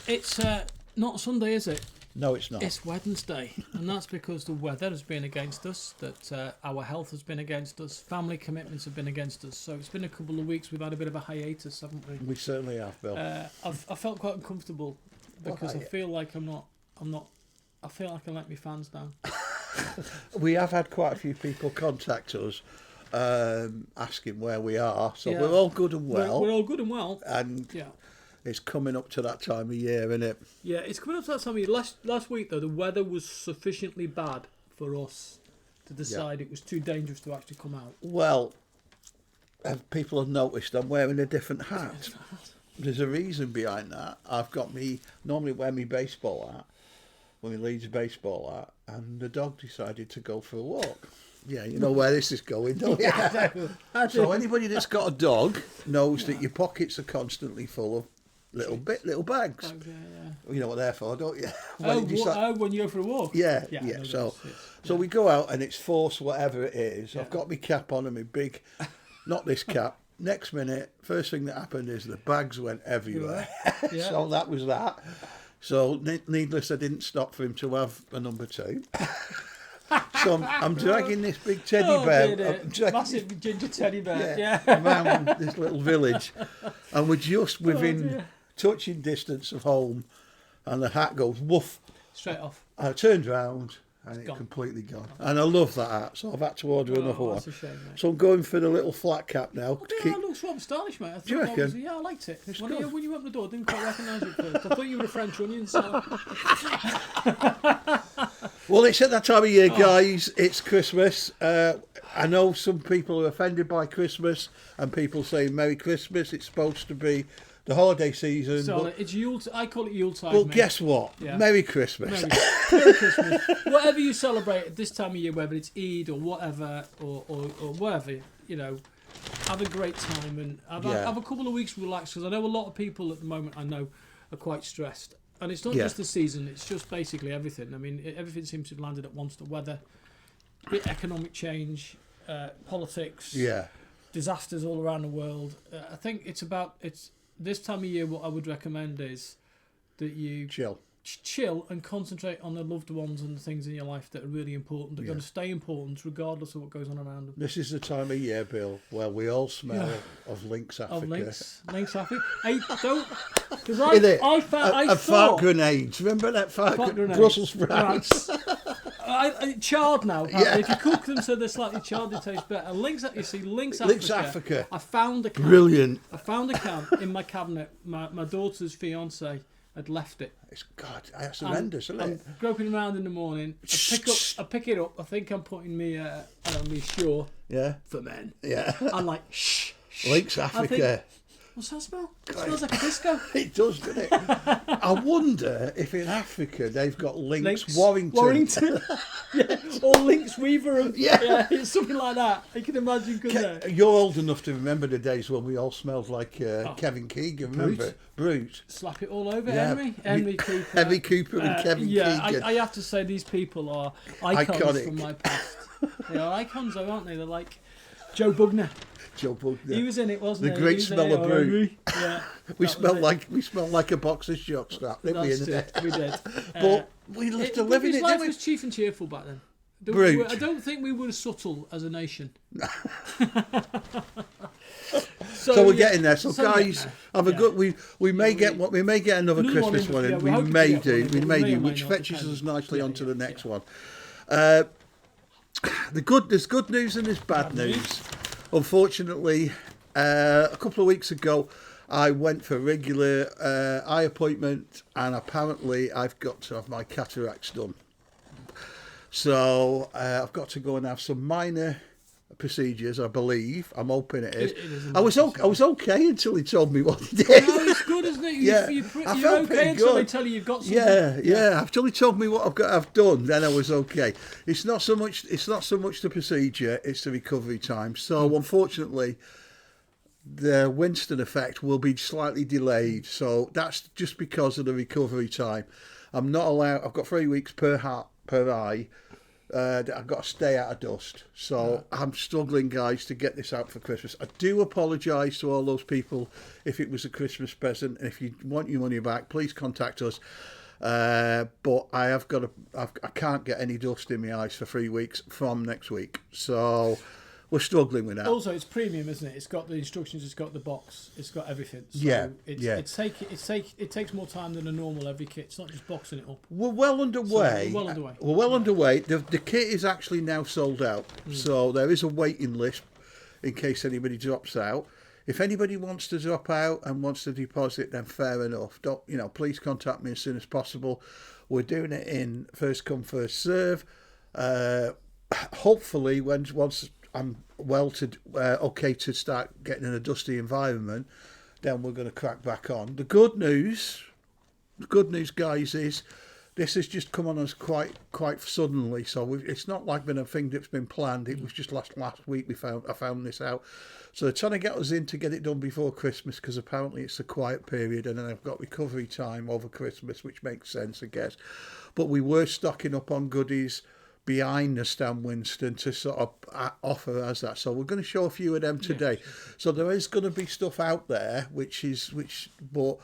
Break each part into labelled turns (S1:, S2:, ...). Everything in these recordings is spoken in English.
S1: It's not Sunday, is it?
S2: No, it's not.
S1: It's Wednesday, and that's because the weather has been against us, that our health has been against us, family commitments have been against us. So it's been a couple of weeks. We've had a bit of a hiatus, haven't we?
S2: We certainly have, Bill.
S1: I felt quite uncomfortable because I feel like I'm not. I feel like I let my fans down.
S2: We have had quite a few people contact us asking where we are, so we're all good and well.
S1: We're all good and well.
S2: And it's coming up to that time of year, isn't it? Yeah,
S1: it's coming up to that time of year. Last week, though, the weather was sufficiently bad for us to decide it was too dangerous to actually come out.
S2: Well, people have noticed I'm wearing a different hat. There's a reason behind that. I've got normally wear my baseball hat, my Leeds baseball hat, and the dog decided to go for a walk. Yeah, you know where this is going, don't you?
S1: I do.
S2: So anybody that's got a dog knows that your pockets are constantly full of little bags. You know what they're for, don't you?
S1: When you go for a walk?
S2: Yeah. So we go out and it's force whatever it is. I've got my cap on and my big, not this cap. Next minute, first thing that happened is the bags went everywhere. Yeah. So that was that. So needless, I didn't stop for him to have a number 2. So I'm dragging this big teddy bear.
S1: Massive ginger teddy bear.
S2: Around this little village. And we're just within touching distance of home. And the hat goes woof.
S1: Straight off.
S2: I turned round and it's completely gone. And I love that hat, so I've had to order another one.
S1: That's a shame, mate.
S2: So I'm going for the little flat cap now.
S1: That looks rather stylish, mate.
S2: Do you reckon?
S1: I liked it. When you opened the door, I didn't quite recognise it first. I thought you were a French onion, so...
S2: Well, it's at that time of year, guys. It's Christmas. I know some people are offended by Christmas, and people say Merry Christmas. It's supposed to be the holiday season.
S1: So it's Yule. I call it Yuletide.
S2: Well, guess what? Yeah. Merry Christmas.
S1: Merry Christmas. Whatever you celebrate at this time of year, whether it's Eid or whatever, or whatever, have a great time and have a couple of weeks relaxed. Because I know a lot of people at the moment are quite stressed. And it's not just the season, it's just basically everything. I mean, everything seems to have landed at once. The weather, economic change, politics, disasters all around the world. I think it's this time of year, what I would recommend is that you chill and concentrate on the loved ones and the things in your life that are really important. They're going to stay important regardless of what goes on around them.
S2: This is the time of year, Bill, where we all smell of Lynx Africa.
S1: Of Lynx Africa. Hey, don't... Because I thought...
S2: fart grenades. Remember that fart grenades? Brussels sprouts.
S1: Charred now. If you cook them so they're slightly charred, they taste better. Lynx Africa. I found a can.
S2: Brilliant.
S1: I found a can in my cabinet. My daughter's fiancé had left it.
S2: That's horrendous, isn't it?
S1: I'm groping around in the morning. I pick it up. I think I'm putting me Sure for men.
S2: Yeah.
S1: I'm like, shh.
S2: Lynx Africa.
S1: What's that smell? It smells like a disco.
S2: It does, doesn't it? I wonder if in Africa they've got Lynx Warrington.
S1: Or Lynx Weaver. It's something like that. I can imagine, couldn't I?
S2: You're old enough to remember the days when we all smelled like Kevin Keegan, remember? Brute.
S1: Slap it all over, Henry Cooper.
S2: Henry Cooper and Kevin Keegan.
S1: I have to say these people are icons from my past. They are icons, though, aren't they? They're like Joe Bugner. He was in it, wasn't he?
S2: The great smell of Brute.
S1: Yeah.
S2: We smelled like a box of jockstrap, didn't we?
S1: We did.
S2: But we lived to live in it,
S1: didn't we?
S2: didn't we?
S1: Life was cheap and cheerful back then.
S2: Brute.
S1: I don't think we were subtle as a nation.
S2: So we're getting there. So guys, have a good. We may get another Christmas one, and we may do, which fetches us nicely onto the next one. There's good news and there's bad news. Unfortunately, a couple of weeks ago, I went for a regular eye appointment, and apparently I've got to have my cataracts done. So I've got to go and have some minor procedures, I believe. I'm hoping it is. I was okay until he told me what he did.
S1: No, it's good, isn't it? You're okay until they tell you you've got something.
S2: Yeah. After he told me what I've got to have done, then I was okay. It's not so much the procedure; it's the recovery time. So unfortunately, the Winston effect will be slightly delayed. So that's just because of the recovery time. I'm not allowed. I've got 3 weeks per eye. I've got to stay out of dust. So I'm struggling, guys, to get this out for Christmas. I do apologise to all those people if it was a Christmas present. And if you want your money back, please contact us. But I can't get any dust in my eyes for 3 weeks from next week. So we're struggling with that.
S1: Also, it's premium, isn't it? It's got the instructions, it's got the box, it's got everything. So it takes more time than a normal every kit. It's not just boxing it up.
S2: We're well underway. We're well underway. The kit is actually now sold out. So there is a waiting list in case anybody drops out. If anybody wants to drop out and wants to deposit, then fair enough. Please contact me as soon as possible. We're doing it in first come, first serve. Hopefully, once I'm okay to start getting in a dusty environment, then we're going to crack back on. The good news, guys, is this has just come on us quite suddenly. So it's not like been a thing that's been planned. It was just last week I found this out. So they're trying to get us in to get it done before Christmas, because apparently it's a quiet period, and then I've got recovery time over Christmas, which makes sense, I guess. But we were stocking up on goodies behind the stand, Winston, to sort of offer as that. So we're going to show a few of them today. Yeah. So there is going to be stuff out there, but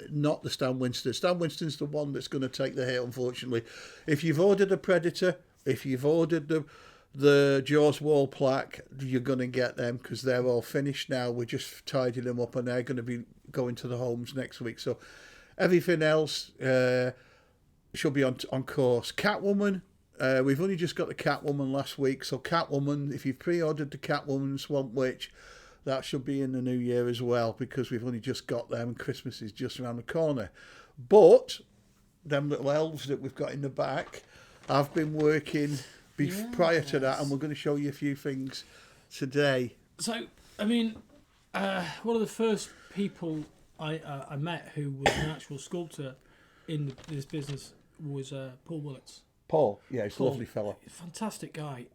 S2: not the Stan Winston. Stan Winston's the one that's going to take the hit, unfortunately. If you've ordered a Predator, if you've ordered the Jaws wall plaque, you're going to get them, because they're all finished now. We're just tidying them up, and they're going to be going to the homes next week. So everything else should be on course. Catwoman, we've only just got the Catwoman last week. So Catwoman, if you've pre-ordered the Catwoman Swamp Witch, that should be in the new year as well, because we've only just got them and Christmas is just around the corner. But them little elves that we've got in the back, I've been working prior to that, and we're going to show you a few things today.
S1: So, I mean, one of the first people I met who was an actual sculptor in this business was Paul Willits.
S2: Paul, yeah, he's a lovely fella.
S1: Fantastic guy,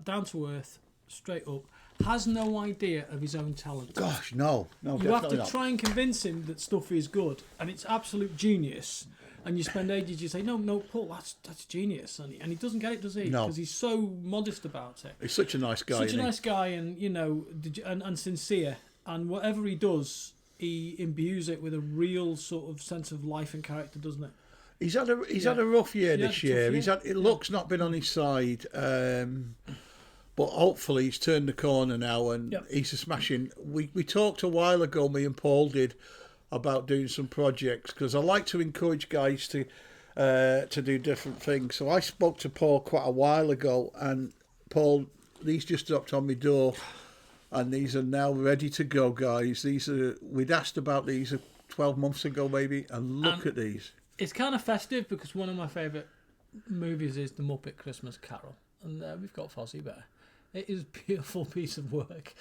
S1: down to earth, straight up, has no idea of his own talent.
S2: Gosh, no,
S1: you have to try and convince him that stuff is good, and it's absolute genius. And you spend ages, you say, no, Paul, that's genius, and he doesn't get it, does he?
S2: No,
S1: because he's so modest about it.
S2: He's such a nice guy.
S1: And and sincere, and whatever he does, he imbues it with a real sort of sense of life and character, doesn't it?
S2: He's had a rough year this year. Luck's not been on his side, but hopefully he's turned the corner now, and he's a smashing. We talked a while ago, me and Paul did, about doing some projects, because I like to encourage guys to do different things. So I spoke to Paul quite a while ago, and Paul, these just dropped on my door, and these are now ready to go, guys. We'd asked about these 12 months ago maybe, and look at these.
S1: It's kind of festive, because one of my favourite movies is The Muppet Christmas Carol, and we've got Fozzie Bear. It is a beautiful piece of work.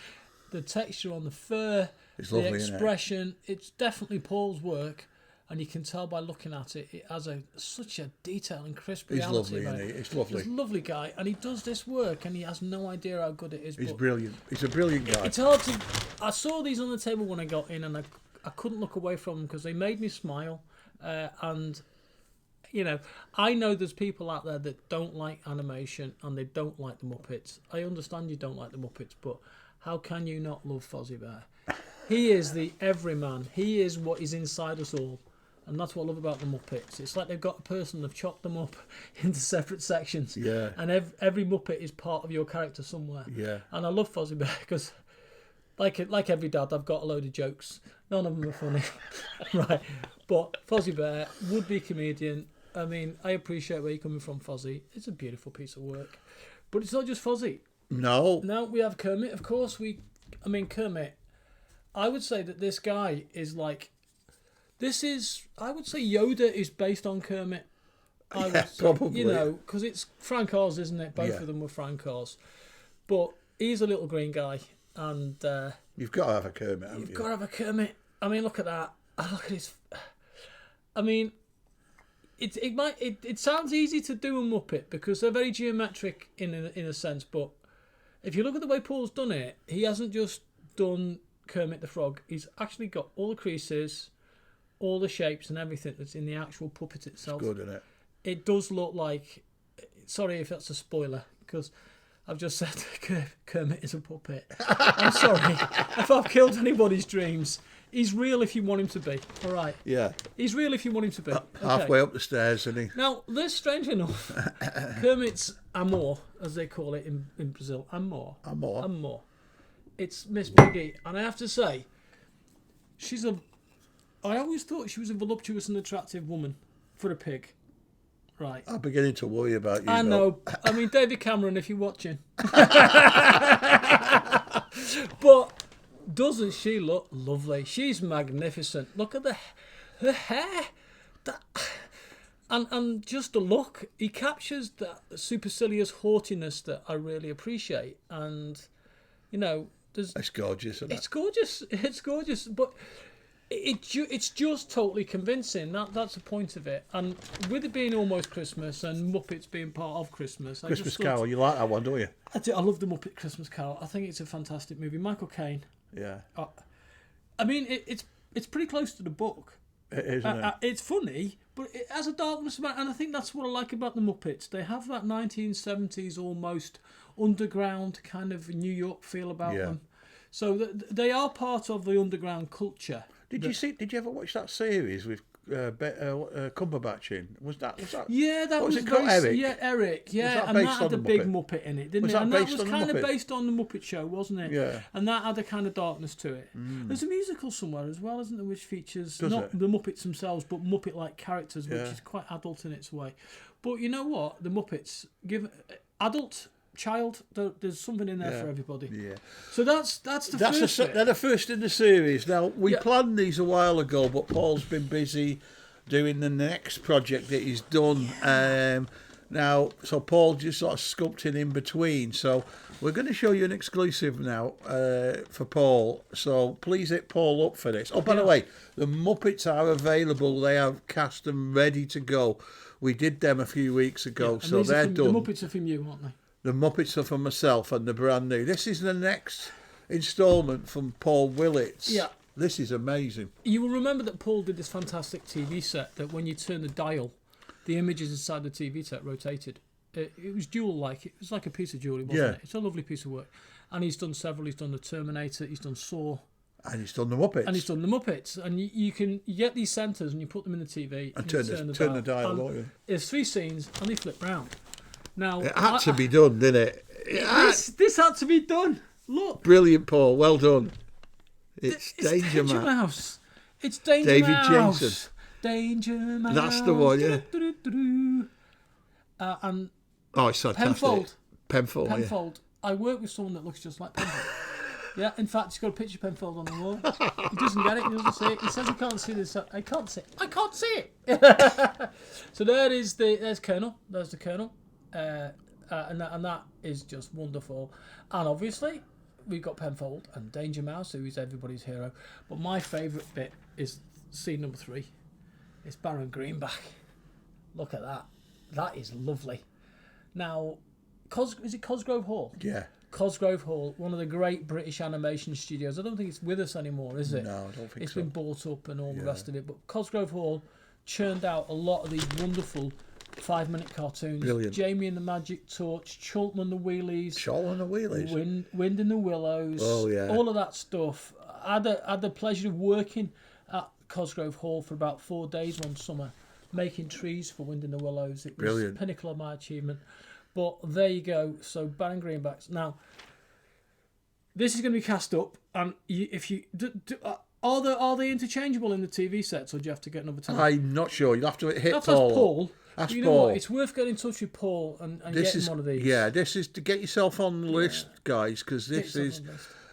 S1: The texture on the fur, it's lovely, the expression, it's definitely Paul's work, and you can tell by looking at it, it has such a detail and crisp reality.
S2: He's lovely, isn't he? It's lovely.
S1: He's a lovely guy, and he does this work, and he has no idea how good it is.
S2: He's brilliant. He's a brilliant guy.
S1: It's hard to... I saw these on the table when I got in, and I couldn't look away from them, because they made me smile. And I know there's people out there that don't like animation and they don't like the Muppets. I understand you don't like the Muppets, but how can you not love Fozzie Bear? He is the everyman. He is what is inside us all, and that's what I love about the Muppets. It's like they've got a person, they've chopped them up into separate sections, and every Muppet is part of your character somewhere. And I love Fozzie Bear because, like every dad, I've got a load of jokes. None of them are funny, right? But Fozzie Bear, would-be comedian. I mean, I appreciate where you're coming from, Fozzie. It's a beautiful piece of work. But it's not just Fozzie.
S2: No.
S1: Now we have Kermit, of course. Kermit, I would say that this guy is like... I would say Yoda is based on Kermit. I would say,
S2: probably.
S1: Because it's Frank Oz, isn't it? Both of them were Frank Oz. But he's a little green guy. And
S2: you've got to have a Kermit, haven't you?
S1: You've got to have a Kermit. I mean, look at that. Look at his... I mean, it sounds easy to do a Muppet because they're very geometric in a sense, but if you look at the way Paul's done it, he hasn't just done Kermit the Frog. He's actually got all the creases, all the shapes and everything that's in the actual puppet itself.
S2: It's good, isn't it?
S1: it does look like. Sorry if that's a spoiler, because I've just said Kermit is a puppet. I'm sorry if I've killed anybody's dreams. He's real if you want him to be. All right.
S2: Yeah.
S1: He's real if you want him to be.
S2: Halfway up the stairs, isn't he?
S1: Now, this, strange enough, Kermit's amor, as they call it in Brazil, amor. It's Miss Piggy, and I have to say, I always thought she was a voluptuous and attractive woman for a pig. Right.
S2: I'm beginning to worry about you.
S1: I know. I mean, David Cameron, if you're watching. But doesn't she look lovely? She's magnificent. Look at her hair. And just the look. He captures that supercilious haughtiness that I really appreciate. And, you know,
S2: it's gorgeous, isn't it?
S1: It's gorgeous. It's gorgeous. But it's just totally convincing. That's the point of it. And with it being almost Christmas and Muppets being part of Christmas,
S2: Christmas Carol, you like that one, don't you?
S1: I do. I love the Muppet Christmas Carol. I think it's a fantastic movie. Michael Caine.
S2: Yeah.
S1: I mean, it's pretty close to the book.
S2: It is, isn't it?
S1: It's funny, but it has a darkness about it. And I think that's what I like about the Muppets. They have that 1970s almost underground kind of New York feel about them. So they are part of the underground culture.
S2: Did you ever watch that series with Cumberbatch in? Was that?
S1: Yeah, that was
S2: it called? Eric.
S1: Yeah, Eric. Yeah,
S2: that
S1: and that
S2: based
S1: had
S2: on
S1: a
S2: the
S1: big
S2: Muppet?
S1: Muppet in it, didn't
S2: Was
S1: it?
S2: that
S1: And
S2: based
S1: that was
S2: on the
S1: kind of
S2: Muppet?
S1: based on the Muppet Show, wasn't it?
S2: Yeah.
S1: And that had a kind of darkness to it. There's a musical somewhere as well, isn't there, which features
S2: Does
S1: not
S2: it?
S1: the Muppets themselves, but Muppet-like characters, which is quite adult in its way. But you know what? The Muppets give adult. Child, there's something in there for everybody.
S2: Yeah.
S1: So that's the first bit.
S2: They're the first in the series. Now we planned these a while ago, but Paul's been busy doing the next project that he's done. Now, so Paul just sort of sculpting in between. So we're going to show you an exclusive now for Paul. So please hit Paul up for this. Oh, by the way, the Muppets are available. They are cast and ready to go. We did them a few weeks ago, so they're done.
S1: The Muppets are from you, aren't they?
S2: The Muppets are for myself and the brand new. This is the next instalment from Paul Willits.
S1: Yeah.
S2: This is amazing.
S1: You will remember that Paul did this fantastic TV set that when you turn the dial, the images inside the TV set rotated. It was jewel-like. It was like a piece of jewellery, wasn't it? It's a lovely piece of work. And he's done several. He's done The Terminator. He's done Saw.
S2: And he's done the Muppets.
S1: And you get these centres and you put them in the TV.
S2: And turn the dial, don't you?
S1: There's 3 scenes and they flip round. Now,
S2: it had to be done, didn't it?
S1: This had to be done. Look.
S2: Brilliant, Paul. Well done. It's Danger
S1: Mouse. It's Danger
S2: David
S1: Mouse.
S2: Jason.
S1: Danger Mouse.
S2: That's the one, yeah.
S1: And
S2: it's fantastic. Penfold.
S1: Yeah. I work with someone that looks just like Penfold. Yeah, in fact, he's got a picture of Penfold on the wall. He doesn't get it. He doesn't see it. He says he can't see this. I can't see it. So there's Colonel. There's the Colonel. And that is just wonderful. And obviously, we've got Penfold and Danger Mouse, who is everybody's hero. But my favourite bit is scene number 3. It's Baron Greenback. Look at that. That is lovely. Now, is it Cosgrove Hall?
S2: Yeah.
S1: Cosgrove Hall, one of the great British animation studios. I don't think it's with us anymore, is it?
S2: No, I don't think
S1: It's been bought up and all the rest of it. But Cosgrove Hall churned out a lot of these wonderful 5-minute cartoons.
S2: Brilliant.
S1: Jamie and the Magic Torch, Chulton and the Wheelies. Wind in the Willows.
S2: Oh, yeah.
S1: All of that stuff. I had the pleasure of working at Cosgrove Hall for about 4 days one summer, making trees for Wind in the Willows. It was the pinnacle of my achievement. But there you go. So Baron Greenbacks. Now, this is going to be cast up, and are they interchangeable in the TV sets, or do you have to get another time?
S2: I'm not sure. You'll have to hit
S1: That's
S2: Paul.
S1: Ask you know Paul. What? It's worth getting in touch with Paul and getting one of these.
S2: Yeah, this is to get yourself on the list, guys, because this is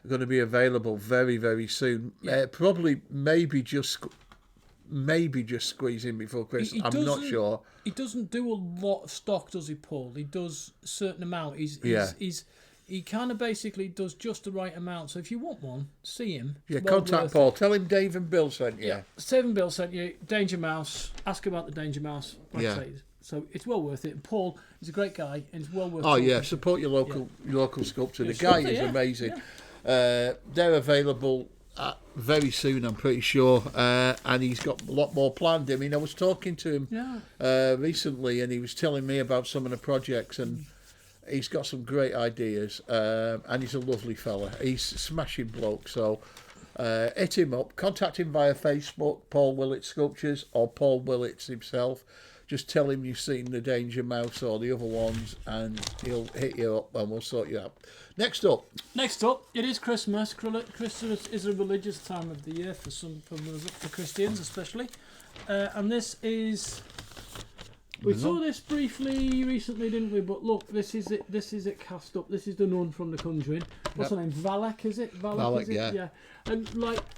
S2: going to be available very, very soon.
S1: Yeah.
S2: Probably, maybe just squeeze in before Christmas. I'm not sure.
S1: He doesn't do a lot of stock, does he, Paul? He does a certain amount. He kind of basically does just the right amount. So if you want one, see him.
S2: Yeah, contact Paul. Tell him Dave and Bill sent you.
S1: Yeah, Dave and Bill sent you. Danger Mouse. Ask about the Danger Mouse. Like I say. So it's well worth it. And Paul is a great guy, and it's well worth it.
S2: Oh, yeah. Support your local sculptor. The guy is amazing. Yeah. They're available very soon, I'm pretty sure, and he's got a lot more planned. I mean, I was talking to him recently, and he was telling me about some of the projects, and he's got some great ideas, and he's a lovely fella. He's a smashing bloke, so hit him up, contact him via Facebook, Paul Willits Sculptures, or Paul Willits himself. Just tell him you've seen the Danger Mouse or the other ones, and he'll hit you up, and we'll sort you out. Next up,
S1: it is Christmas. Christmas is a religious time of the year for Christians especially, and this is. We saw this briefly recently, didn't we? But look, this is it. This is it cast up. This is the nun from The Conjuring. What's her name? Valak, is it?
S2: Valak,
S1: is it? Yeah. And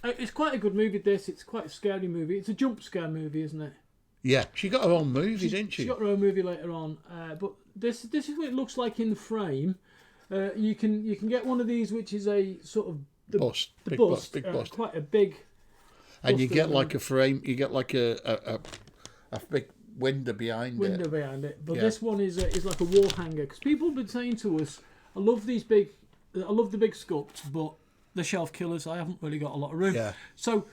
S1: it's quite a good movie. It's quite a scary movie. It's a jump scare movie, isn't it?
S2: Yeah, she got her own movie, didn't she?
S1: She got her own movie later on. But this is what it looks like in the frame. You can get one of these, which is a sort of
S2: big bust,
S1: quite a big.
S2: And you get like a frame. You get like a big window behind it.
S1: But this one is like a wall hanger, because people have been saying to us, I love the big sculpts, but the shelf killers, I haven't really got a lot of room.
S2: Yeah.
S1: So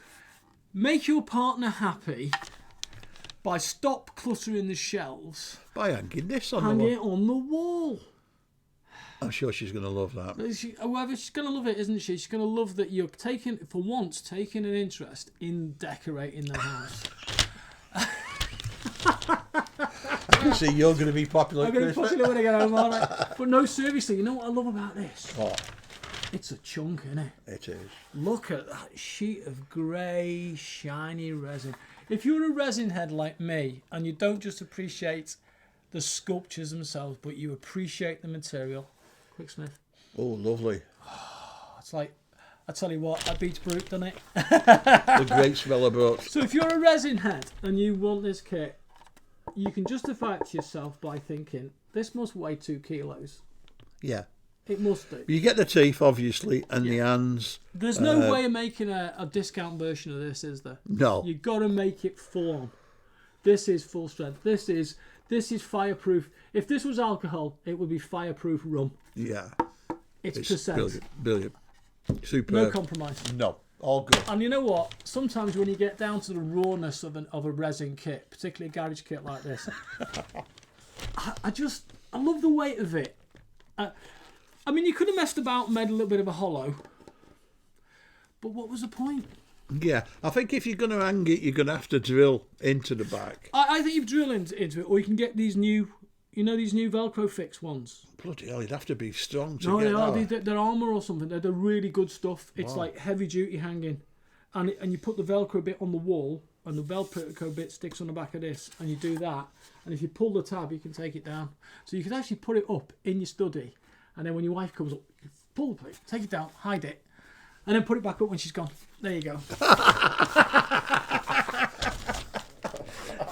S1: make your partner happy by stop cluttering the shelves.
S2: By hanging this on
S1: Hang
S2: the wall.
S1: it on the wall.
S2: I'm sure she's going to love that.
S1: She's going to love it, isn't she? She's going to love that you're taking an interest in decorating the house.
S2: I can see you're going to be popular.
S1: I'm going to be popular when I get home, aren't I? But no, seriously, you know what I love about this?
S2: What?
S1: It's a chunk, isn't it?
S2: It is.
S1: Look at that sheet of grey, shiny resin. If you're a resin head like me, and you don't just appreciate the sculptures themselves, but you appreciate the material. Quick sniff.
S2: Oh, lovely.
S1: It's like, I tell you what, that beats Brute, doesn't it?
S2: The great smell of brooks.
S1: So if you're a resin head and you want this kit, you can justify it to yourself by thinking, this must weigh 2 kilos.
S2: Yeah.
S1: It must do.
S2: You get the teeth, obviously, and the hands.
S1: There's no way of making a discount version of this, is there?
S2: No.
S1: You've got to make it full on. This is full strength. This is fireproof. If this was alcohol, it would be fireproof rum.
S2: Yeah.
S1: It's percent.
S2: Brilliant. Superb.
S1: No compromise.
S2: No. All good.
S1: And you know what? Sometimes when you get down to the rawness of a resin kit, particularly a garage kit like this, I love the weight of it. I mean, you could have messed about and made a little bit of a hollow, but what was the point?
S2: Yeah, I think if you're going to hang it, you're going to have to drill into the back.
S1: I think you drill into it, or you can get these new, these new Velcro fix ones.
S2: Bloody hell, you'd have to be strong to
S1: no,
S2: get that.
S1: They're armour or something. They're really good stuff. It's like heavy duty hanging, and you put the Velcro bit on the wall, and the Velcro bit sticks on the back of this, and you do that, and if you pull the tab, you can take it down. So you can actually put it up in your study, and then when your wife comes up, you pull the plate, take it down, hide it, and then put it back up when she's gone. There you go.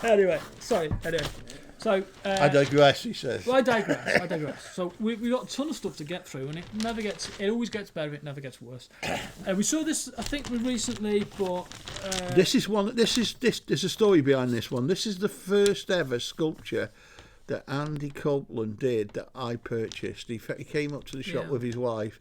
S1: Anyway. So
S2: I digress, he says.
S1: Well, I digress. So we got a ton of stuff to get through, and it always gets better, it never gets worse. We saw this, I think, recently, but
S2: there's a story behind this one. This is the first ever sculpture that Andy Copeland did that I purchased. He came up to the shop with his wife,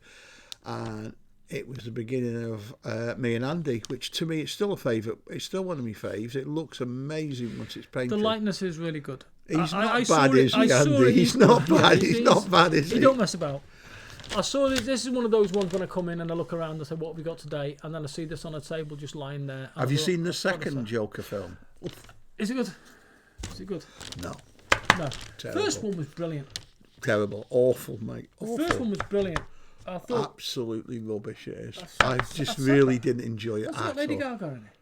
S2: and it was the beginning of me and Andy, which to me it's still a favourite. It's still one of my faves. It looks amazing once it's painted.
S1: The likeness is really good.
S2: He's not bad, is he, Andy? He's not bad. He's not bad, is he?
S1: He don't mess about. I saw this. This is one of those ones when I come in and I look around and say, "What have we got today?" And then I see this on a table just lying there.
S2: Have you seen the second Joker film?
S1: Is it good? Is it good?
S2: No.
S1: No.
S2: Terrible.
S1: First one was brilliant.
S2: Terrible. Awful, mate. Awful.
S1: The first one was brilliant. I thought
S2: absolutely rubbish it is. I just really didn't enjoy it at all.
S1: Lady Gaga in it?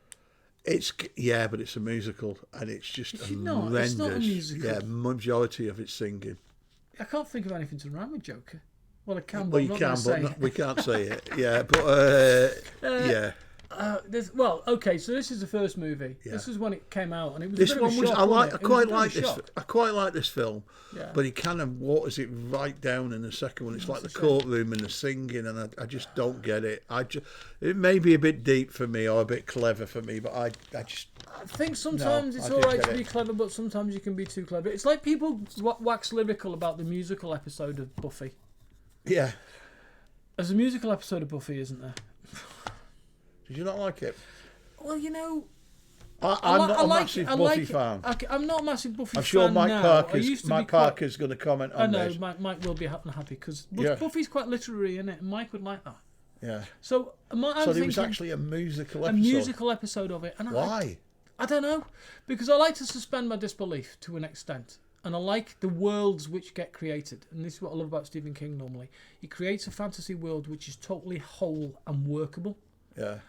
S2: But it's a musical, and it's just
S1: It's
S2: horrendous.
S1: not a musical.
S2: Yeah, majority of it's singing.
S1: I can't think of anything to rhyme with Joker. Well, I can,
S2: Well,
S1: but
S2: you
S1: I'm
S2: can,
S1: not
S2: but
S1: say it.
S2: we can't say it. Yeah, but yeah.
S1: Okay, so this is the first movie.
S2: Yeah.
S1: This is when it came out, and it was
S2: This
S1: a bit of
S2: one
S1: a
S2: was.
S1: shock,
S2: I quite like this film.
S1: Yeah.
S2: But he kind of waters it right down in the second one. It's like the courtroom and the singing, and I just don't get it. It may be a bit deep for me or a bit clever for me, but I
S1: think sometimes it's all right to be clever, but sometimes you can be too clever. It's like people wax lyrical about the musical episode of Buffy.
S2: Yeah.
S1: There's a musical episode of Buffy, isn't there?
S2: Did you not like it?
S1: Well, you know,
S2: I'm not a massive Buffy fan.
S1: I'm not a massive Buffy fan.
S2: I'm sure Mike
S1: Parker's
S2: Parker's going to comment on this.
S1: I know, Mike will be happy because Buffy's quite literary, isn't it? And Mike would like that.
S2: Yeah.
S1: So there was
S2: actually a musical episode.
S1: A musical episode of it. And
S2: why?
S1: I don't know. Because I like to suspend my disbelief to an extent. And I like the worlds which get created. And this is what I love about Stephen King normally. He creates a fantasy world which is totally whole and workable.
S2: Yeah.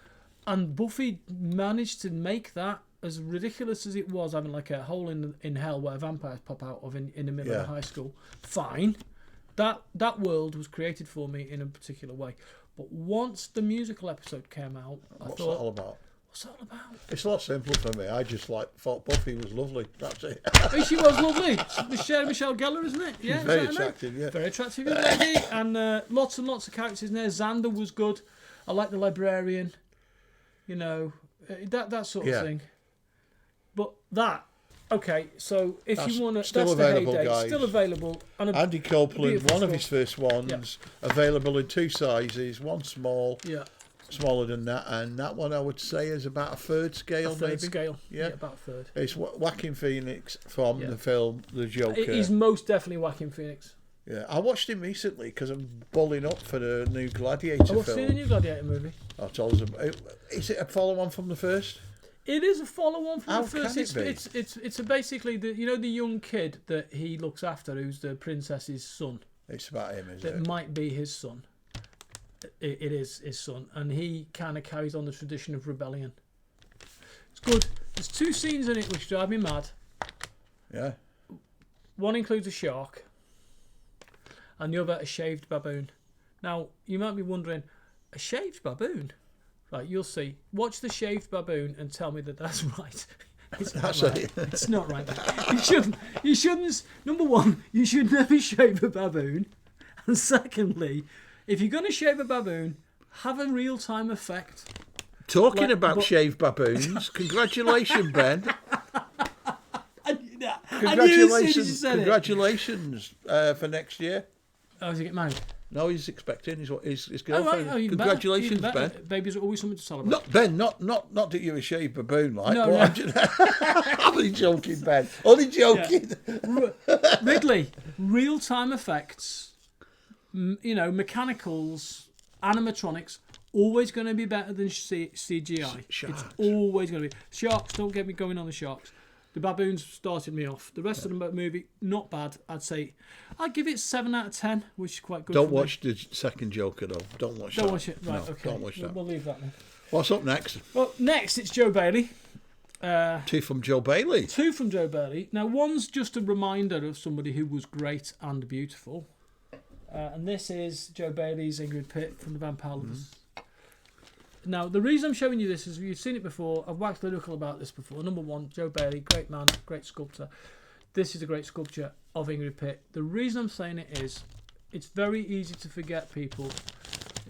S1: And Buffy managed to make that, as ridiculous as it was, having like a hole in hell where vampires pop out of in the middle of high school. Fine. That world was created for me in a particular way. But once the musical episode came out,
S2: What's that all about? It's a lot simpler for me. I just thought Buffy was lovely. That's it.
S1: She was lovely. It's Michelle Gellar, isn't it?
S2: Yeah, very attractive. Yeah,
S1: very attractive young lady, and lots and lots of characters in there. Xander was good. I like the librarian. You know, that sort of thing. But okay. So if you want to,
S2: still available,
S1: the heyday.
S2: guys.
S1: Still available. And
S2: Andy Copeland, one of his first ones, available in 2 sizes. One small. Yeah. Smaller than that, and that one I would say is about a third scale,
S1: Yeah, about a third.
S2: It's Joaquin Phoenix from the film The Joker.
S1: He's most definitely Joaquin Phoenix.
S2: Yeah, I watched him recently because I'm bulling up for the new Gladiator film.
S1: I've seen the new Gladiator movie.
S2: I told him, is it a follow-on from the first?
S1: It is a follow-on from the first.
S2: How can it
S1: be? It's basically the young kid that he looks after, who's the princess's son.
S2: It's about him, is it?
S1: That might be his son. It is his son, and he kind of carries on the tradition of rebellion. It's good. There's 2 scenes in it which drive me mad.
S2: Yeah.
S1: One includes a shark, and the other a shaved baboon. Now, you might be wondering, a shaved baboon? Right, you'll see. Watch the shaved baboon and tell me that that's right. It's not right. It's not right. You shouldn't. Number one, you should never shave a baboon, and secondly, if you're going to shave a baboon, have a real-time effect.
S2: Talking about shaved baboons, congratulations, Ben. Congratulations for next year.
S1: Oh, is he getting married?
S2: No, he's expecting his girlfriend. Congratulations, Ben.
S1: Babies are always something to celebrate.
S2: Not Ben, not that you're a shaved baboon, like. No, no. I'm only joking, Ben. Only joking.
S1: Yeah. Ridley, real-time effects. You know, mechanicals, animatronics, always going to be better than CGI.
S2: Sharks.
S1: It's always going to be. Sharks, don't get me going on the sharks. The baboons started me off. The rest of the movie, not bad. I'd give it 7 out of 10, which is quite good.
S2: Don't watch the second Joker, though. Don't watch
S1: it. Right, no, okay.
S2: Don't watch that.
S1: We'll leave that then.
S2: What's up next?
S1: Well, next it's Joe Bailey.
S2: 2 from Joe Bailey.
S1: 2 from Joe Bailey. Now, one's just a reminder of somebody who was great and beautiful. And this is Joe Bailey's Ingrid Pitt from the Vampire Lovers. Now, the reason I'm showing you this is you've seen it before. I've waxed lyrical about this before. Number 1, Joe Bailey, great man, great sculptor. This is a great sculpture of Ingrid Pitt. The reason I'm saying it is it's very easy to forget people.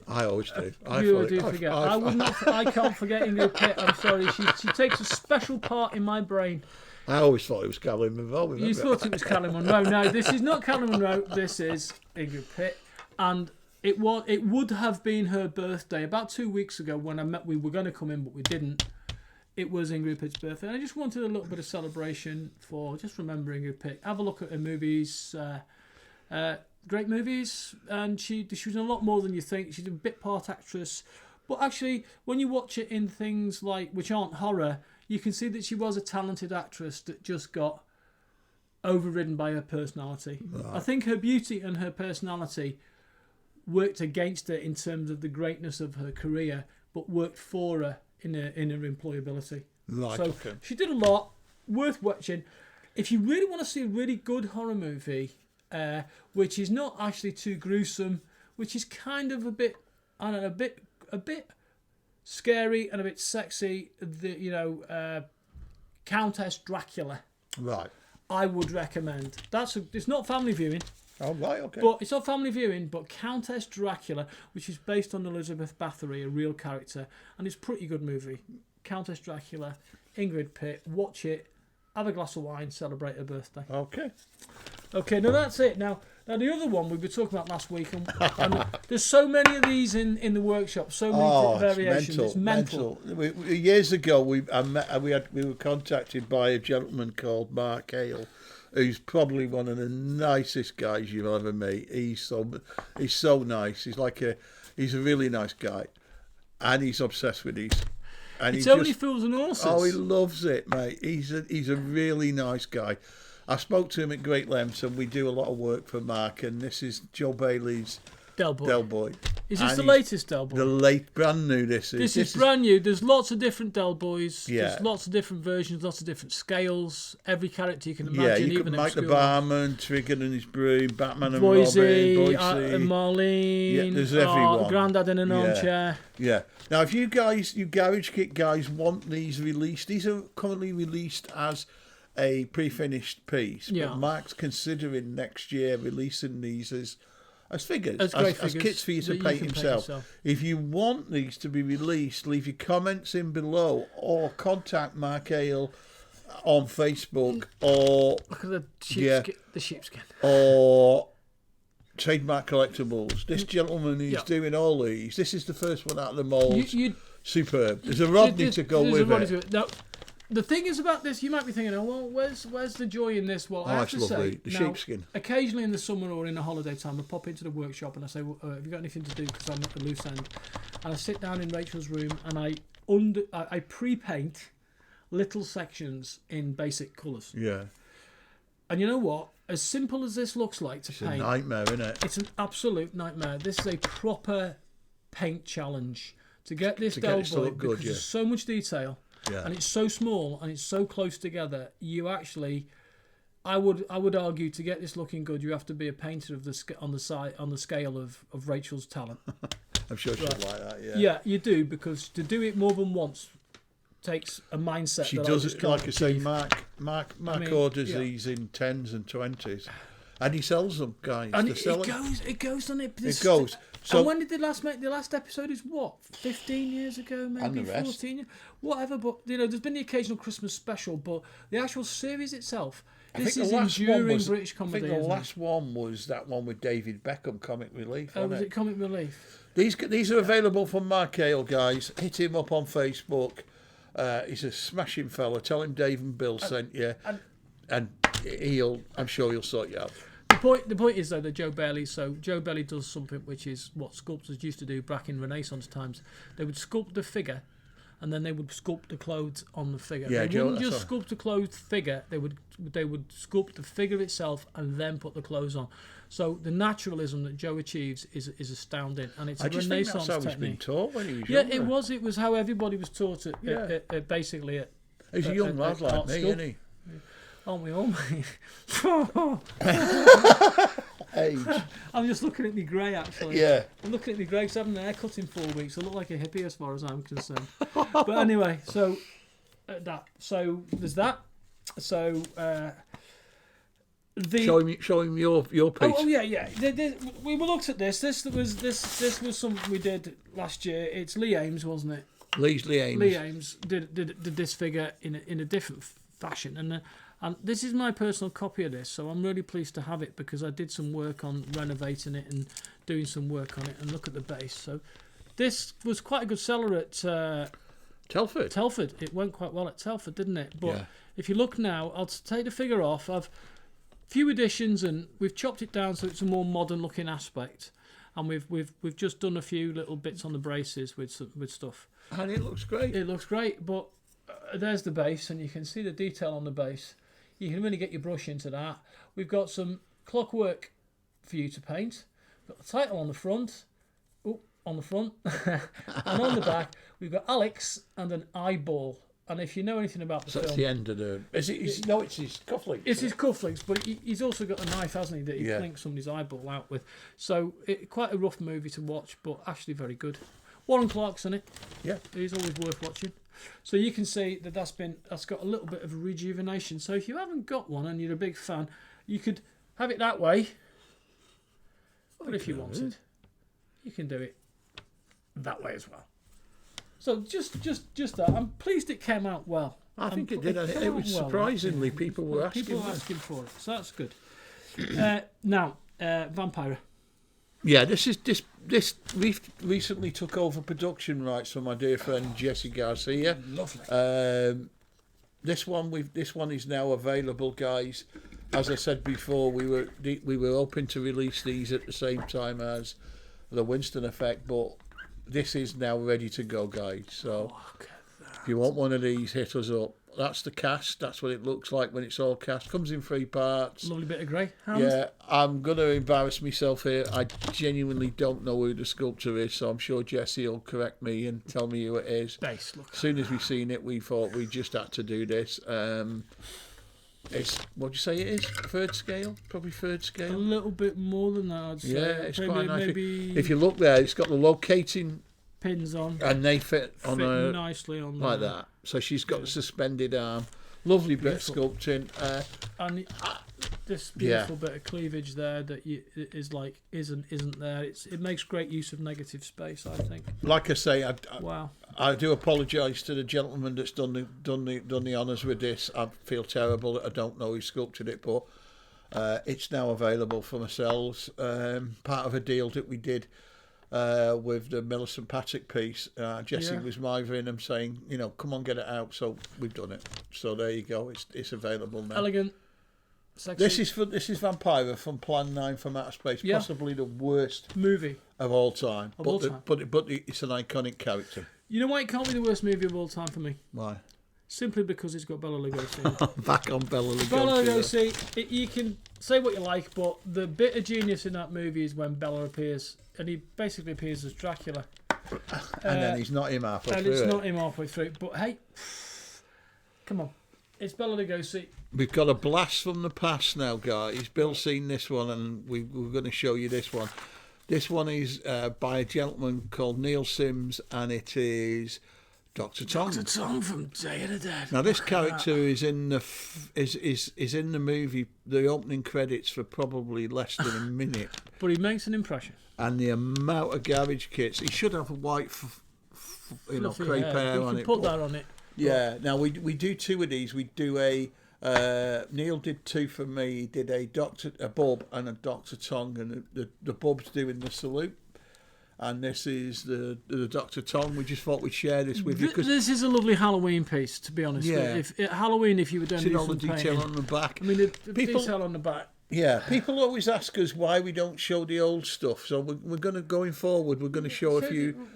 S2: I always do.
S1: You do forget. I can't forget Ingrid Pitt. I'm sorry. She takes a special part in my brain.
S2: I always thought it was Carolyn Monroe.
S1: You thought it was Carolyn Monroe. No, this is not Carolyn Monroe. This is Ingrid Pitt. And it would have been her birthday about 2 weeks ago when we were going to come in, but we didn't. It was Ingrid Pitt's birthday. And I just wanted a little bit of celebration for just remembering Ingrid Pitt. Have a look at her movies. Great movies. And she was in a lot more than you think. She's a bit part actress. But actually, when you watch it in things like which aren't horror, you can see that she was a talented actress that just got overridden by her personality. Right. I think her beauty and her personality worked against her in terms of the greatness of her career, but worked for her in her employability.
S2: Right,
S1: so she did a lot, worth watching. If you really want to see a really good horror movie, which is not actually too gruesome, which is kind of a bit scary and a bit sexy, Countess Dracula.
S2: Right.
S1: I would recommend. It's not family viewing.
S2: Oh, right, okay.
S1: But it's not family viewing, but Countess Dracula, which is based on Elizabeth Bathory, a real character, and it's a pretty good movie. Countess Dracula, Ingrid Pitt, watch it. have a glass of wine, celebrate her birthday.
S2: Okay,
S1: now that's it. Now the other one we were talking about last week, and there's so many of these in the workshop, so many variations. It's mental.
S2: Years ago, we were contacted by a gentleman called Mark Hale, who's probably one of the nicest guys you'll ever meet. He's so nice. He's a really nice guy, and he's obsessed with these. And
S1: it's only fools and horses.
S2: Oh, he loves it, mate. He's a really nice guy. I spoke to him at great lengths, and we do a lot of work for Mark. And this is Joe Bailey's Del Boy.
S1: Is this the latest Del Boy?
S2: Brand new. This
S1: is brand new. There's lots of different Del Boys.
S2: Yeah.
S1: There's lots of different versions, lots of different scales. Every character you can imagine.
S2: Yeah, you
S1: even
S2: can Mike the Barman, Trigger and his broom, Batman and
S1: Boise,
S2: Robin,
S1: and Marlene.
S2: Yeah, there's everyone.
S1: Grandad in an armchair.
S2: Yeah. Now, if you Garage Kit guys want these released, these are currently released as a pre-finished piece.
S1: Yeah.
S2: But Mark's considering next year releasing these as figures, as kits for you to paint himself. If you want these to be released, leave your comments in below or contact Mark Hale on Facebook or
S1: look at the sheepskin
S2: or Trademark Collectibles. This gentleman who's doing all these. This is the first one out of the mould. Superb. There's a Rodney to go with it.
S1: Now, the thing is about this, you might be thinking, where's the joy in this? Well, I have to say,
S2: the sheepskin.
S1: Occasionally in the summer or in the holiday time, I pop into the workshop and I say, have you got anything to do? Because I'm at the loose end. And I sit down in Rachel's room and I pre-paint little sections in basic colours.
S2: Yeah.
S1: And you know what? As simple as this looks like to paint,
S2: it's a nightmare, isn't it?
S1: It's an absolute nightmare. This is a proper paint challenge to get this Del Boy because there's so much detail.
S2: Yeah.
S1: And it's so small and it's so close together. You actually, I would argue, to get this looking good, you have to be a painter of on the scale of Rachel's talent.
S2: I'm sure she'll like that. Yeah.
S1: Yeah, you do, because to do it more than once takes a mindset.
S2: She does it, like I say. Mark orders these in 10s and 20s, and he sells them, guys.
S1: And it goes on it.
S2: It goes.
S1: So, and when did they last make the last episode? Is what, 15 years ago, maybe 14 years, whatever. But there's been the occasional Christmas special, but the actual series itself. This is enduring British comedy.
S2: I think the last one was that one with David Beckham, Comic Relief.
S1: Oh, was it Comic Relief?
S2: These are available from Mark Hale, guys. Hit him up on Facebook. He's a smashing fella. Tell him Dave and Bill sent you, and I'm sure he'll sort you out.
S1: The point is, though, that Joe Bailey does something which is what sculptors used to do back in Renaissance times. They would sculpt the figure, and then they would sculpt the clothes on the figure.
S2: Yeah,
S1: they wouldn't just sculpt the clothed figure. They would sculpt the figure itself and then put the clothes on. So the naturalism that Joe achieves is astounding, and it's a Renaissance technique.
S2: That's how he's been taught when he was
S1: younger.
S2: Yeah,
S1: it was how everybody was taught basically at.
S2: He's a young lad like me, isn't he?
S1: Aren't we all, mate?
S2: Age.
S1: I'm just looking at me grey, actually.
S2: Yeah.
S1: I'm looking at me grey because I haven't had a haircut in 4 weeks. I look like a hippie as far as I'm concerned. But anyway, so there's that. So
S2: show him your piece.
S1: Oh yeah. We looked at this. This was something we did last year. It's Lee Ames, wasn't it?
S2: Lee Ames.
S1: Lee Ames did this figure in a different fashion, and this is my personal copy of this, so I'm really pleased to have it because I did some work on renovating it and doing some work on it. And look at the base. So this was quite a good seller at Telford. It went quite well at Telford, didn't it? But if you look now, I'll take the figure off. I've few additions, and we've chopped it down so it's a more modern looking aspect. And we've just done a few little bits on the braces with stuff.
S2: And it looks great.
S1: It looks great, but there's the base, and you can see the detail on the base. You can really get your brush into that. We've got some clockwork for you to paint. We've got the title on the front. And on the back, we've got Alex and an eyeball. And if you know anything about the film...
S2: That's the end of the... it's his cufflinks.
S1: It's his cufflinks, but he's also got a knife, hasn't he, that he clinks somebody's eyeball out with. So, quite a rough movie to watch, but actually very good. Warren Clark's in it.
S2: Yeah.
S1: He's always worth watching. So you can see that's got a little bit of rejuvenation. So if you haven't got one and you're a big fan, you could have it that way. But if you wanted, you can do it that way as well. So just that. I'm pleased it came out well.
S2: I think it did. It was surprisingly people were asking.
S1: People were asking for it, so that's good. Now, Vampira. Yeah,
S2: this we recently took over production rights from my dear friend Jesse Garcia.
S1: Lovely.
S2: This one is now available, guys. As I said before, we were hoping to release these at the same time as the Winston effect, but this is now ready to go, guys. So if you want one of these, hit us up. That's the cast. That's what it looks like when it's all cast. Comes in 3 parts.
S1: Lovely bit of grey.
S2: Yeah, I'm going to embarrass myself here. I genuinely don't know who the sculptor is, so I'm sure Jesse will correct me and tell me who it is.
S1: Base, look.
S2: As soon as we seen it, we thought we just had to do this. It's, what do you say it is? 3rd scale? Probably 3rd scale?
S1: A little bit more than that, I'd say.
S2: Yeah, it's quite nice.
S1: Maybe
S2: if you look there, it's got the locating
S1: pins on.
S2: And they fit on her
S1: nicely on
S2: like that. So she's got the suspended arm. Lovely bit of sculpting.
S1: And this beautiful bit of cleavage there that isn't there. It makes great use of negative space, I think.
S2: Like I say,
S1: wow.
S2: I do apologise to the gentleman that's done the honours with this. I feel terrible that I don't know who sculpted it, but it's now available from ourselves. Part of a deal that we did with the Millicent Patrick piece. Jesse was mithering them, saying, come on, get it out. So we've done it. So there you go. It's available now.
S1: Elegant. Sexy.
S2: This is Vampira from Plan 9 from Outer Space. Possibly the worst
S1: movie
S2: of all time. But it's an iconic character.
S1: You know why it can't be the worst movie of all time for me?
S2: Why?
S1: Simply because it's got Bela Lugosi.
S2: Back on Bela Lugosi.
S1: Bela Lugosi, you can say what you like, but the bit of genius in that movie is when Bela appears, and he basically appears as Dracula.
S2: And then he's not him halfway through.
S1: And it's not him halfway through. But hey, come on. It's Bela Lugosi.
S2: We've got a blast from the past now, guys. Bill's seen this one, and we're going to show you this one. This one is by a gentleman called Neil Sims, and it is Dr. Tong.
S1: Dr. Tong from Day of the Dead.
S2: Now this character is in the is in the movie, the opening credits for probably less than a minute.
S1: But he makes an impression.
S2: And the amount of garage kits, he should have a white, crepe hair on it.
S1: Put that on it.
S2: Yeah. Now we do 2 of these. We do a Neil did 2 for me. He did a Bob and a Dr. Tong, and the Bob's doing the salute. And this is the Dr. Tong. We just thought we'd share this with you.
S1: This is a lovely Halloween piece, to be honest.
S2: Yeah.
S1: If Halloween, if you were doing
S2: all the detail on the back.
S1: I mean, the detail on the back.
S2: Yeah, people always ask us why we don't show the old stuff. So we're going to, going forward, we're going to show a few.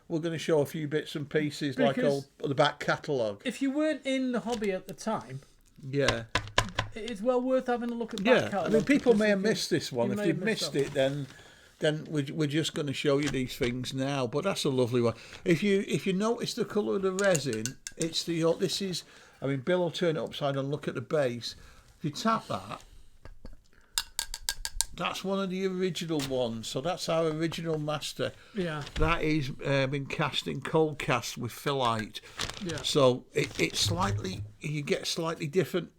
S2: We're going to show a few bits and pieces, because like the back catalogue.
S1: If you weren't in the hobby at the time, it's well worth having a look at back catalogue.
S2: I mean, people may have missed this one. If you've missed it, then we're just going to show you these things now. But that's a lovely one. If you notice the colour of the resin, it's this is. I mean, Bill will turn it upside and look at the base. If you tap that. That's one of the original ones, so that's our original master.
S1: Yeah.
S2: That is been cast in cold cast with phyllite. Yeah. So it's slightly, you get slightly different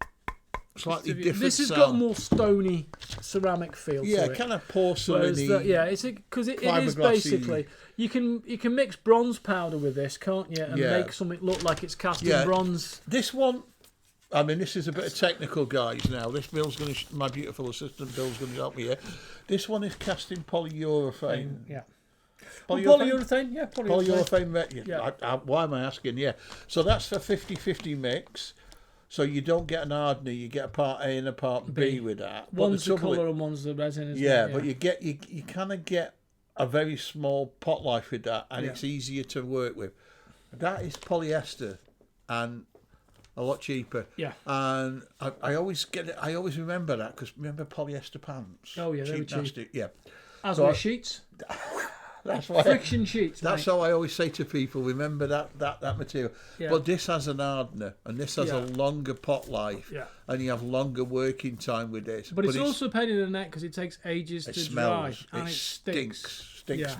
S1: This has
S2: sound.
S1: got more stony ceramic feel.
S2: Yeah,
S1: to it.
S2: kind of porcelain-y.
S1: It's because it is basically you can mix bronze powder with this, can't you, and make something look like it's cast in bronze.
S2: This one. I mean, this is a bit of technical, guys, now. This Bill's going to... My beautiful assistant Bill's going to help me here. This one is cast in polyurethane.
S1: Yeah.
S2: Polyurethane?
S1: Yeah, polyurethane.
S2: Yeah. Why am I asking? Yeah. So that's for 50-50 mix. So you don't get an hardener. You get a part A and a part B with that.
S1: One's the colour and one's the resin, isn't it?
S2: Yeah, but you kind of get a very small pot life with that, and it's easier to work with. That is polyester, and... a lot cheaper.
S1: Yeah.
S2: And I always get it. I always remember that, because remember polyester pants?
S1: Oh yeah, they were cheap.
S2: Plastic, yeah.
S1: As were sheets.
S2: That's why
S1: friction sheets.
S2: That's how I always say to people, remember that material. Yeah. But this has an hardener, and this has a longer pot life. Yeah. And you have longer working time with this.
S1: But it's also a pain in the neck because it takes ages to dry, and it
S2: stinks. Stinks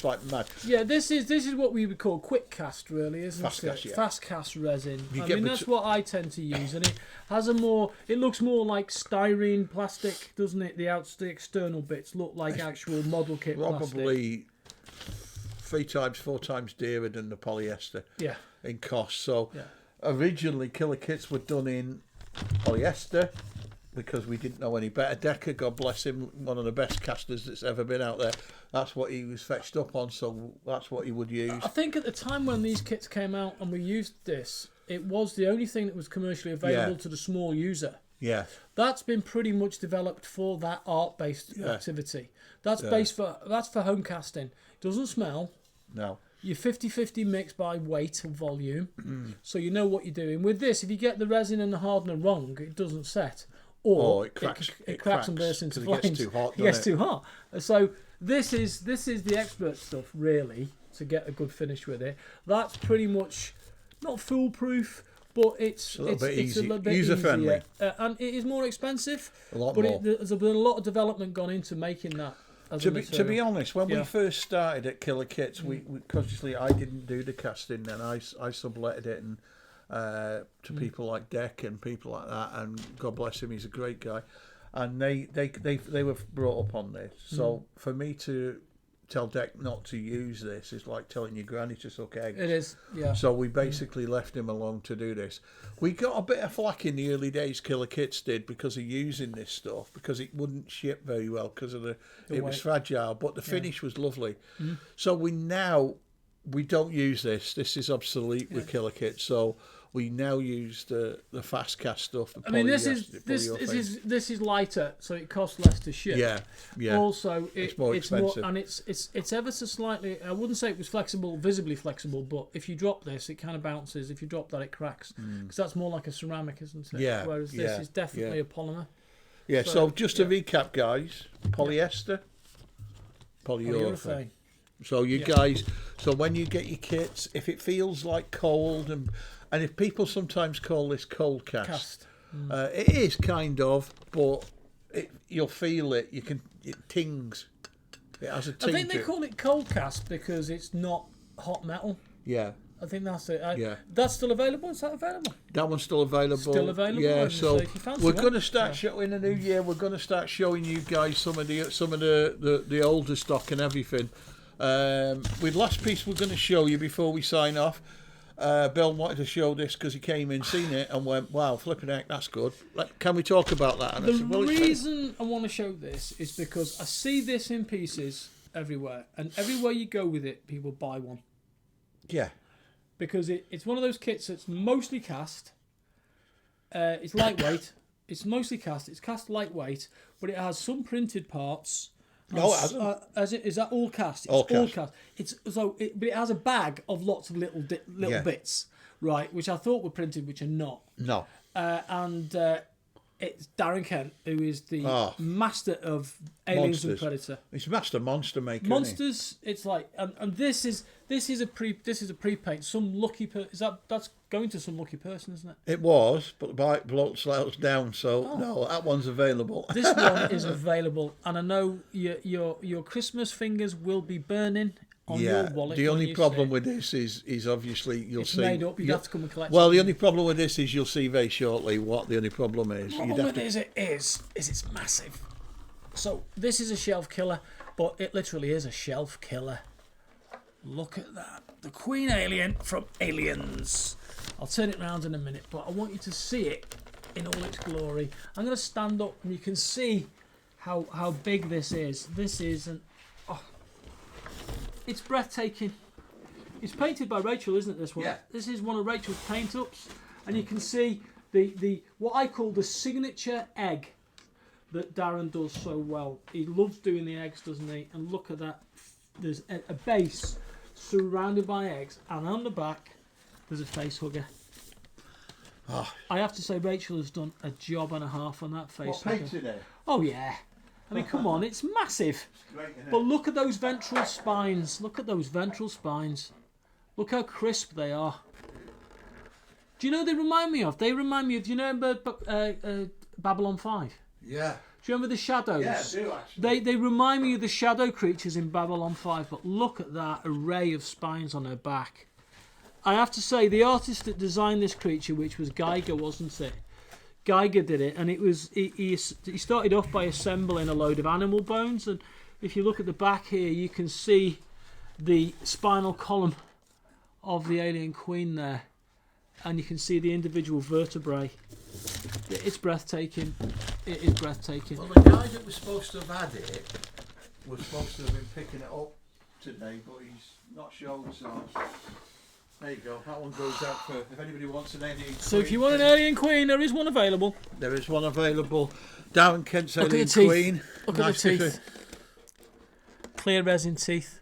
S2: like mad.
S1: Yeah, this is what we would call quick cast, really, isn't it? Fast cast resin. That's what I tend to use, and it has it looks more like styrene plastic, doesn't it? The external bits look like actual model kit plastic.
S2: Probably 3 times, 4 times dearer than the polyester.
S1: Yeah.
S2: In cost. So originally Killer Kits were done in polyester because we didn't know any better. Decker, God bless him, one of the best casters that's ever been out there. That's what he was fetched up on, so that's what he would use.
S1: I think at the time when these kits came out and we used this, it was the only thing that was commercially available to the small user.
S2: Yeah.
S1: That's been pretty much developed for that art-based activity. That's that's for home casting. It doesn't smell.
S2: No.
S1: You're 50-50 mix by weight and volume, so you know what you're doing. With this, if you get the resin and the hardener wrong, it doesn't set. Or
S2: it cracks,
S1: it cracks and bursts into flames.
S2: It gets too hot.
S1: It gets too hot. So this is the expert stuff, really, to get a good finish with it. That's pretty much not foolproof, but it's a little bit
S2: user-friendly.
S1: And it is more expensive.
S2: A lot more.
S1: There's been a lot of development gone into making that.
S2: To be honest, when we first started at Killer Kits, we consciously, I didn't do the casting then. I subletted it and to people like Deck and people like that, and God bless him, he's a great guy. And they were brought up on this. So for me to tell Deck not to use this is like telling your granny to suck eggs.
S1: It is, yeah.
S2: So we basically left him alone to do this. We got a bit of flack in the early days, Killer Kits did, because of using this stuff, because it wouldn't ship very well because of it was fragile, but the finish was lovely. So we don't use this. This is obsolete with Killer Kits. So we now use the fast cast stuff.
S1: I mean, this is lighter, so it costs less to ship.
S2: Yeah.
S1: Also,
S2: it's more expensive,
S1: and it's ever so slightly. I wouldn't say it was flexible, visibly flexible, but if you drop this, it kind of bounces. If you drop that, it cracks because that's more like a ceramic, isn't it?
S2: Yeah.
S1: Whereas this is definitely a polymer.
S2: Yeah. So just to recap, guys: polyester, polyurethane. So you guys, so when you get your kits, if it feels like cold and if people sometimes call this cold cast. It is kind of, but you'll feel it. It tings. It has a ting.
S1: I think they call it cold cast because it's not hot metal.
S2: Yeah.
S1: I think that's it. That's still available. Is that available?
S2: That one's still available.
S1: Still available.
S2: Yeah. So we're going to start
S1: showing
S2: in the new year. We're going to start showing you guys some of the older stock and everything. With last piece we're going to show you before we sign off. Bill wanted to show this because he came in, seen it, and went, "Wow, flipping heck, that's good. Can we talk about that?" And
S1: the reason I want to show this is because I see this in pieces everywhere, and everywhere you go with it, people buy one.
S2: Yeah.
S1: Because it's one of those kits that's mostly cast. It's lightweight. It's mostly cast. It's cast lightweight, but it has some printed parts.
S2: No, it hasn't.
S1: Is that all cast? It's
S2: all cast.
S1: But it has a bag of lots of little bits, right? Which I thought were printed, which are not.
S2: No.
S1: It's Darren Kent, who is the master of Aliens and Predator.
S2: He's master monster maker.
S1: Monsters. It's like, and this is a pre-paint. Some lucky that's going to some lucky person, isn't it?
S2: It was, but the bloke slouched down, so no, that one's available.
S1: This one is available, and I know your Christmas fingers will be burning on your wallet.
S2: The only problem with this is obviously
S1: it's made up. You have to come and collect.
S2: Well, the only problem with this is you'll see very shortly what the only problem is.
S1: It's massive. So this is a shelf killer, but it literally is a shelf killer. Look at that. The Queen Alien from Aliens. I'll turn it round in a minute, but I want you to see it in all its glory. I'm going to stand up and you can see how big this is. This is it's breathtaking. It's painted by Rachel, isn't it, this one?
S2: Yeah.
S1: This is one of Rachel's paint-ups, and you can see the what I call the signature egg that Darren does so well. He loves doing the eggs, doesn't he? And look at that. There's a base surrounded by eggs, and on the back there's a face hugger. I have to say Rachel has done a job and a half on that face hugger.
S2: Painted it?
S1: Oh yeah. I mean, come on, it's massive.
S2: Great, isn't it?
S1: But look at those ventral spines. Look at those ventral spines. Look how crisp they are. Do you know what they remind me of? Do you remember Babylon 5?
S2: Yeah.
S1: Do you remember the shadows?
S2: Yeah, I do actually.
S1: They remind me of the shadow creatures in Babylon 5, but look at that array of spines on her back. I have to say, the artist that designed this creature, which was Geiger, wasn't it? Geiger did it, and it was he started off by assembling a load of animal bones, and if you look at the back here, you can see the spinal column of the alien queen there. and you can see the individual vertebrae. It's breathtaking. It is breathtaking.
S2: Well, the guy that was supposed to have had it was supposed to have been picking it up today, but he's not showed, so there you go. That one goes out for if anybody wants an alien queen.
S1: So if you want an alien queen, there is one available.
S2: There is one available. Darren Kent's
S1: Look
S2: alien
S1: at the teeth.
S2: queen.
S1: Look at the teeth. Clear resin teeth.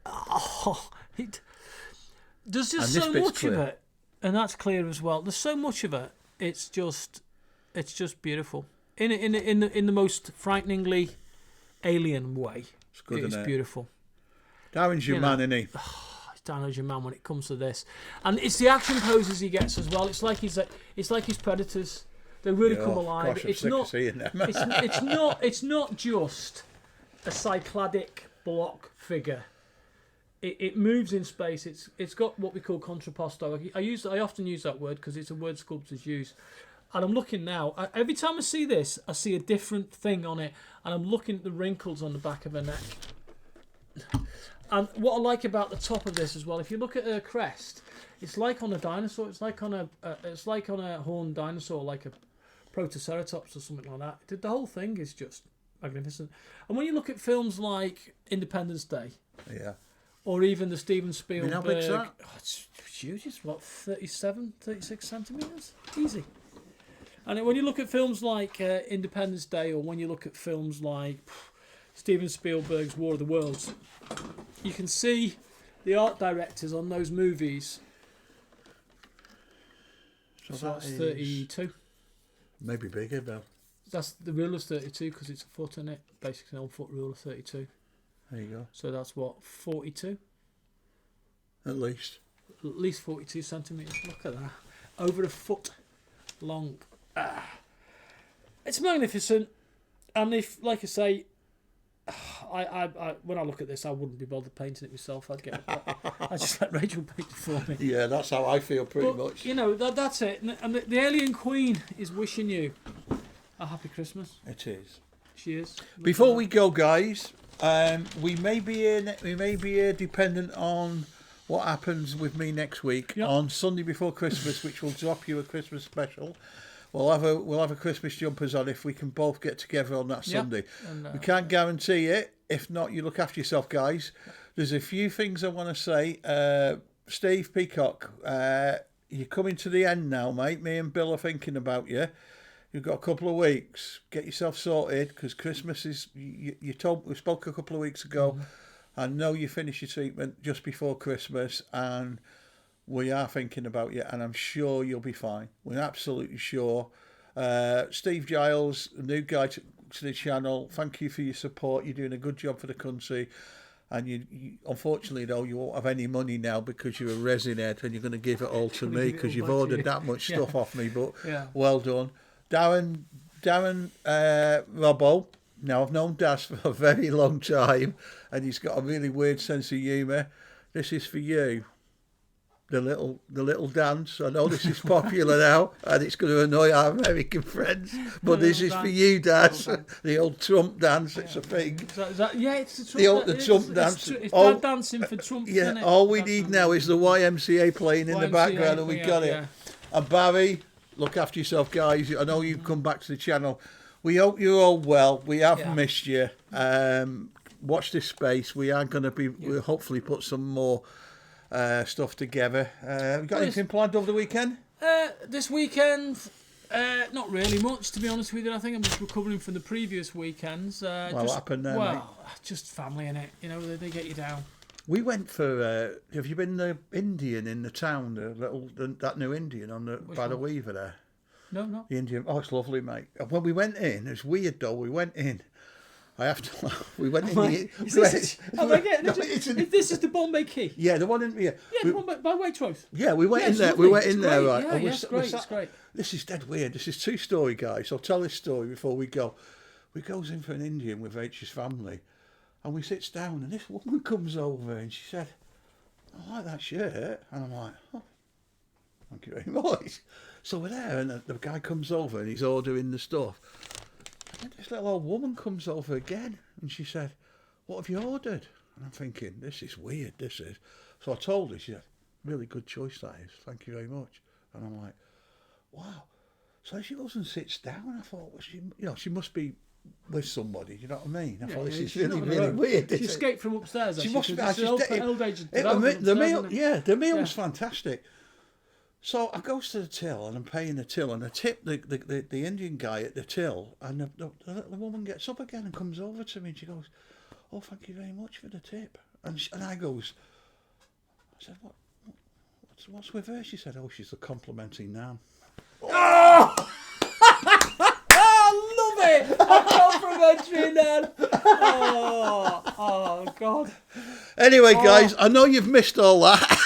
S1: Oh, there's just so much of it, and that's clear as well. There's so much of it. It's just beautiful. In the most frighteningly alien way.
S2: It's good,
S1: it's beautiful.
S2: Darren's your man, isn't he?
S1: Darren's your man when it comes to this, and it's the action poses he gets as well. It's like his predators. They really come alive.
S2: Gosh,
S1: it's not. It's not just a cycladic block figure. It moves in space. It's got what we call contrapposto. I often use that word because it's a word sculptors use. And I'm looking now. Every time I see this, I see a different thing on it, and I'm looking at the wrinkles on the back of her neck. And what I like about the top of this as well, if you look at her crest, it's like on a dinosaur. It's like on a horned dinosaur, like a Protoceratops or something like that. The whole thing is just magnificent. And when you look at films like Independence Day, or even the Steven Spielberg,
S2: how big's that?
S1: It's huge. It's what, 36 centimeters, easy. And when you look at films like Independence Day, or when you look at films like Steven Spielberg's War of the Worlds, you can see the art directors on those movies. So that's 32.
S2: Maybe bigger, though.
S1: That's the rule of 32 because it's a foot in it. Basically, an 1 foot rule of 32.
S2: There you go.
S1: So that's what, 42?
S2: At least
S1: 42 centimetres. Look at that. Over a foot long. It's magnificent. And if, like I say, I when I look at this, I wouldn't be bothered painting it myself. I'd just let Rachel paint it for me.
S2: Yeah, that's how I feel pretty much.
S1: You know, that's it. And the Alien Queen is wishing you a happy Christmas.
S2: It is.
S1: She is.
S2: Before we go, guys, we may be here dependent on what happens with me next week on Sunday before Christmas, which will drop you a Christmas special. We'll have a Christmas jumpers on if we can both get together on that Sunday. And, we can't guarantee it. If not, you look after yourself, guys. There's a few things I want to say. Steve Peacock, you're coming to the end now, mate. Me and Bill are thinking about you. You've got a couple of weeks. Get yourself sorted because Christmas is. We spoke a couple of weeks ago. Mm-hmm. I know you finish your treatment just before Christmas, and we are thinking about you, and I'm sure you'll be fine. We're absolutely sure. Steve Giles, a new guy to the channel, thank you for your support. You're doing a good job for the country. And you unfortunately, though, you won't have any money now because you're a resin head and you're going to give it all to me because you've ordered that much stuff off me. But well done. Darren Robbo. Now, I've known Daz for a very long time, and he's got a really weird sense of humour. This is for you. The little dance. I know this is popular now, and it's going to annoy our American friends. But this is for you, Daz. The old Trump dance. It's a thing.
S1: It's the Trump.
S2: The Trump dance.
S1: It's dad dancing for Trump.
S2: Yeah. Isn't it? All we need now is the YMCA playing in the background, and we got it. And Barry, look after yourself, guys. I know you've come back to the channel. We hope you're all well. We have missed you. Watch this space. We are going to be. We'll hopefully put some more stuff together. We got anything planned over the weekend?
S1: This weekend, not really much, to be honest with you. I think I'm just recovering from the previous weekends.
S2: What happened there, mate?
S1: Just family in it. You know, they get you down.
S2: We went for. Have you been the Indian in the town? That new Indian by the Weaver there.
S1: No. The
S2: Indian. Oh, it's lovely, mate. When we went in, it's weird though. We went in. I have to. We went in.
S1: This is the Bombay Key.
S2: Yeah, the one in here.
S1: Yeah, the one by Waitrose.
S2: Yeah, we went in there. Lovely. We went in there, right?
S1: Yeah, it's great. It's great.
S2: This is dead weird. This is 2-story, guys. I'll tell this story before we go. We goes in for an Indian with H's family, and we sits down, and this woman comes over, and she said, "I like that shirt," and I'm like, "Oh, thank you very much." So we're there, and the guy comes over, and he's ordering the stuff. And this little old woman comes over again, and she said, "What have you ordered?" And I'm thinking, this is weird, this is. So I told her, she said, "Really good choice, that is. Thank you very much." And I'm like, wow. So she goes and sits down. I thought, well, she must be with somebody. Do you know what I mean? I thought, this is really weird.
S1: She escaped from upstairs.
S2: She must be. The meal was fantastic. So I goes to the till and I'm paying the till, and I tip the Indian guy at the till, and the woman gets up again and comes over to me and she goes, "Oh, thank you very much for the tip." And I said, what's with her? She said, "Oh, she's the complimenting nan."
S1: Oh! I love it! A complimentary nan. Oh God.
S2: Anyway, guys, I know you've missed all that.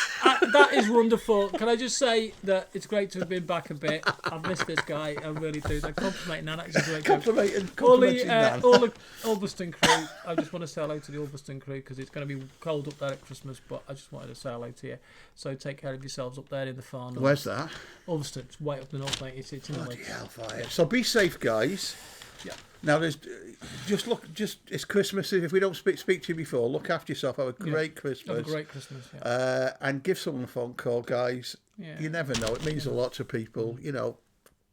S1: That is wonderful. Can I just say that it's great to have been back a bit. I've missed this guy. I really do. That complimenting nan is a great
S2: complimenting nan.
S1: All the Ulverston crew. I just want to say hello to the Ulverston crew because it's going to be cold up there at Christmas, but I just wanted to say hello to you. So take care of yourselves up there in the far north.
S2: Where's that?
S1: Ulverston. It's way up the north, mate. It's in the lakes.
S2: Hellfire. So be safe, guys.
S1: Yeah.
S2: Now, it's Christmas. If we don't speak to you before, look after yourself. Have a great Christmas.
S1: Have a great Christmas. Yeah.
S2: And give someone a phone call, guys. Yeah. You never know. It means a lot to people. You know.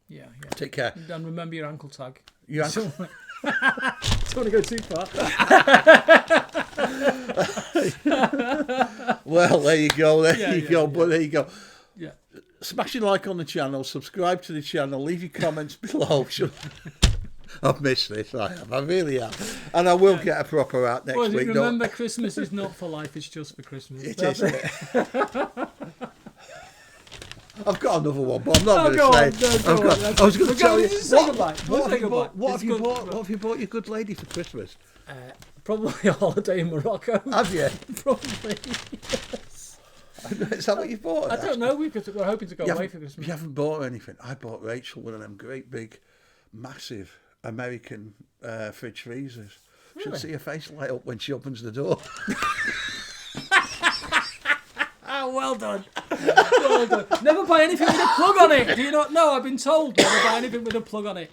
S1: Yeah.
S2: Take care.
S1: And remember your ankle tag.
S2: Your ankle.
S1: Don't want to go too far.
S2: Well, there you go. There you go. But there you go.
S1: Yeah.
S2: Smash a like on the channel. Subscribe to the channel. Leave your comments below. I've missed this. I really have. And I will get a proper out next week.
S1: Remember, Christmas is not for life, it's just for Christmas.
S2: It is. I've got another one, but I'm not going to say it. I was going to tell you. What have you bought your good lady for Christmas?
S1: Probably a holiday in Morocco.
S2: Have you?
S1: Probably, yes.
S2: Is that what you bought?
S1: I don't know. We're hoping to go away for Christmas.
S2: You haven't bought anything. I bought Rachel one of them great big, massive American fridge freezers. Really? She'll see her face light up when she opens the door.
S1: Oh, well done. Well done. Never buy anything with a plug on it. Do you not know? I've been told never buy anything with a plug on it.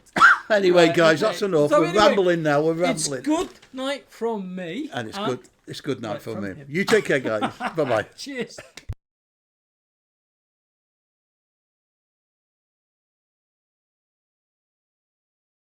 S2: Anyway, guys, that's enough. So we're rambling now. We're rambling.
S1: It's good night from me.
S2: And it's good night from me. You take care, guys. Bye-bye.
S1: Cheers.